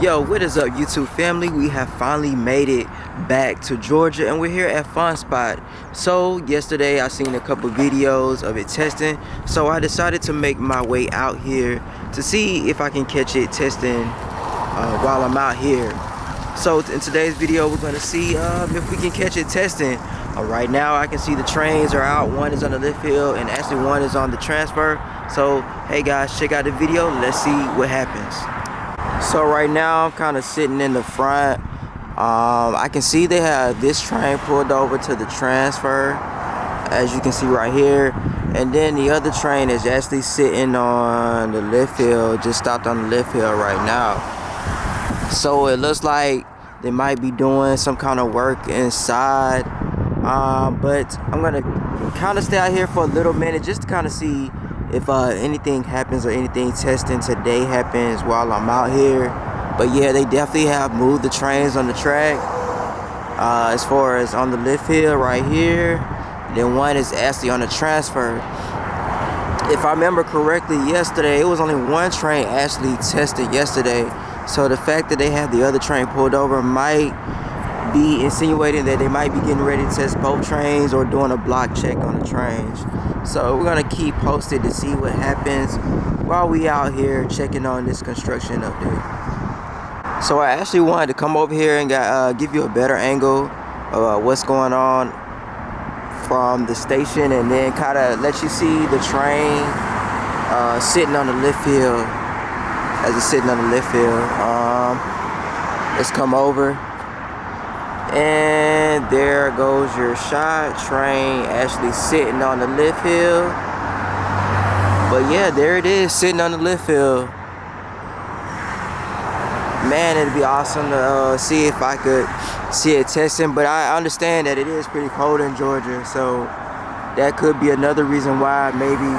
Yo, what is up, YouTube family? We have finally made it back to Georgia, and we're here at FunSpot. So yesterday I seen a couple videos of it testing, so I decided to make my way out here to see if I can catch it testing while I'm out here. So in today's video we're going to see if we can catch it testing. Right now I can see the trains are out. One is on the lift hill and actually one is on the transfer. So hey guys, check out the video. Let's see what happens. So right now I'm kind of sitting in the front. I can see they have this train pulled over to the transfer, as you can see right here, and then the other train is actually sitting on the lift hill, just stopped on the lift hill right now. So it looks like they might be doing some kind of work inside, but I'm gonna kind of stay out here for a little minute just to kind of see if anything happens or anything testing today happens while I'm out here. But yeah, they definitely have moved the trains on the track, as far as on the lift hill right here. Then one is actually on the transfer. If I remember correctly, yesterday it was only one train actually tested yesterday, so the fact that they have the other train pulled over might be insinuating that they might be getting ready to test both trains or doing a block check on the trains. So we're gonna keep posted to see what happens while we out here checking on this construction update. So I actually wanted to come over here and give you a better angle of what's going on from the station, and then kind of let you see the train sitting on the lift hill. As it's sitting on the lift hill, let's come over. And there goes your shot. Train actually sitting on the lift hill. But yeah, there it is, sitting on the lift hill. Man, it'd be awesome to see if I could see it testing. But I understand that it is pretty cold in Georgia, so that could be another reason why maybe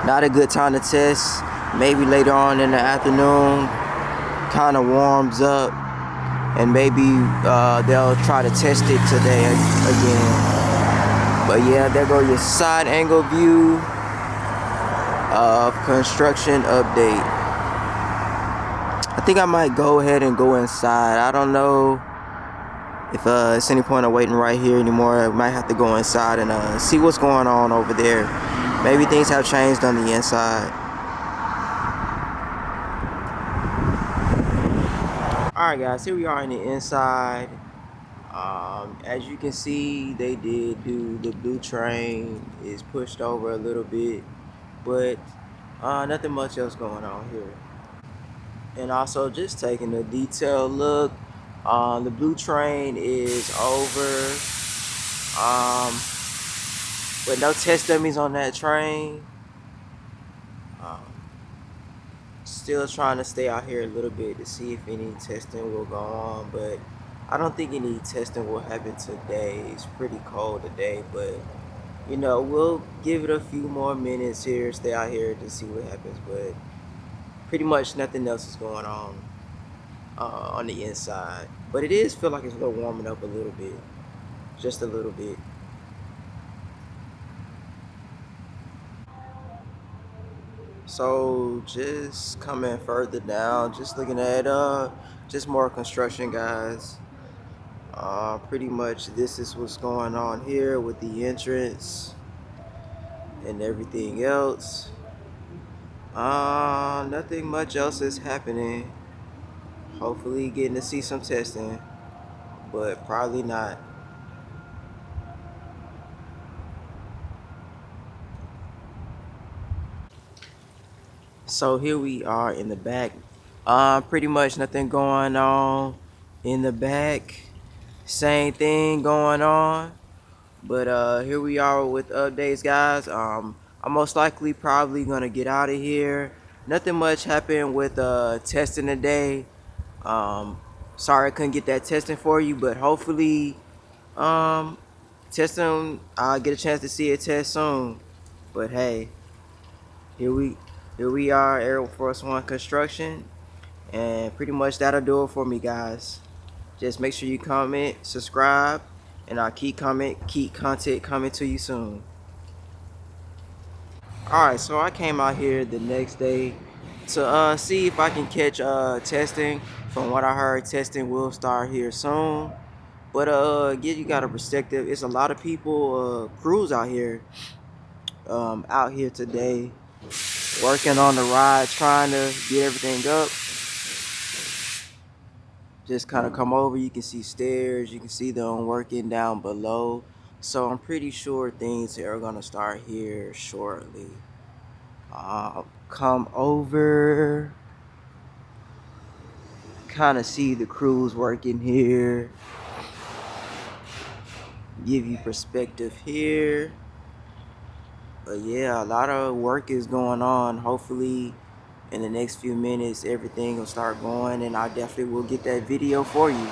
not a good time to test. Maybe later on in the afternoon, kind of warms up, and maybe they'll try to test it today again. But yeah, there go your side angle view of construction update. I think I might go ahead and go inside. I don't know if it's any point of waiting right here anymore. I might have to go inside and see what's going on over there. Maybe things have changed on the inside. Alright guys, here we are in the inside. As you can see, they did do the blue train is pushed over a little bit, but nothing much else going on here. And also just taking a detailed look, the blue train is over, but no test dummies on that train. Still trying to stay out here a little bit to see if any testing will go on, but I don't think any testing will happen today. It's pretty cold today, but you know, we'll give it a few more minutes here, stay out here to see what happens. But pretty much nothing else is going on the inside. But it is feel like it's a little warming up a little bit, just a little bit. So just coming further down, just looking at just more construction, guys. Pretty much this is what's going on here with the entrance and everything else. Nothing much else is happening. Hopefully getting to see some testing, but probably not. So here we are in the back. Pretty much nothing going on in the back. Same thing going on. But here we are with updates, guys. I'm most likely probably gonna get out of here. Nothing much happened with testing today. Sorry I couldn't get that testing for you, but hopefully testing, I'll get a chance to see it test soon. But hey, here we are, ArieForce One construction, and pretty much that'll do it for me, guys. Just make sure you comment, subscribe, and I'll keep content coming to you soon. Alright, so I came out here the next day to see if I can catch testing. From what I heard, testing will start here soon. But yeah, you got a perspective. It's a lot of people, crews out here today, working on the ride, trying to get everything up. Just kind of come over, you can see stairs, you can see them working down below. So I'm pretty sure things are gonna start here shortly. Come over, kind of see the crews working here, give you perspective here. But yeah, a lot of work is going on. Hopefully in the next few minutes everything will start going, and I definitely will get that video for you,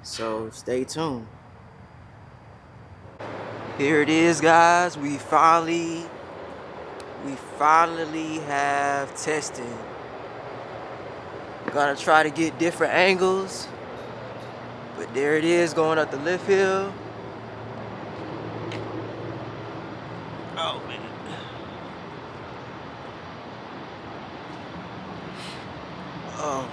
so stay tuned. Here it is, guys. We finally have testing. Gonna try to get different angles, but there it is, going up the lift hill. Oh man. Oh.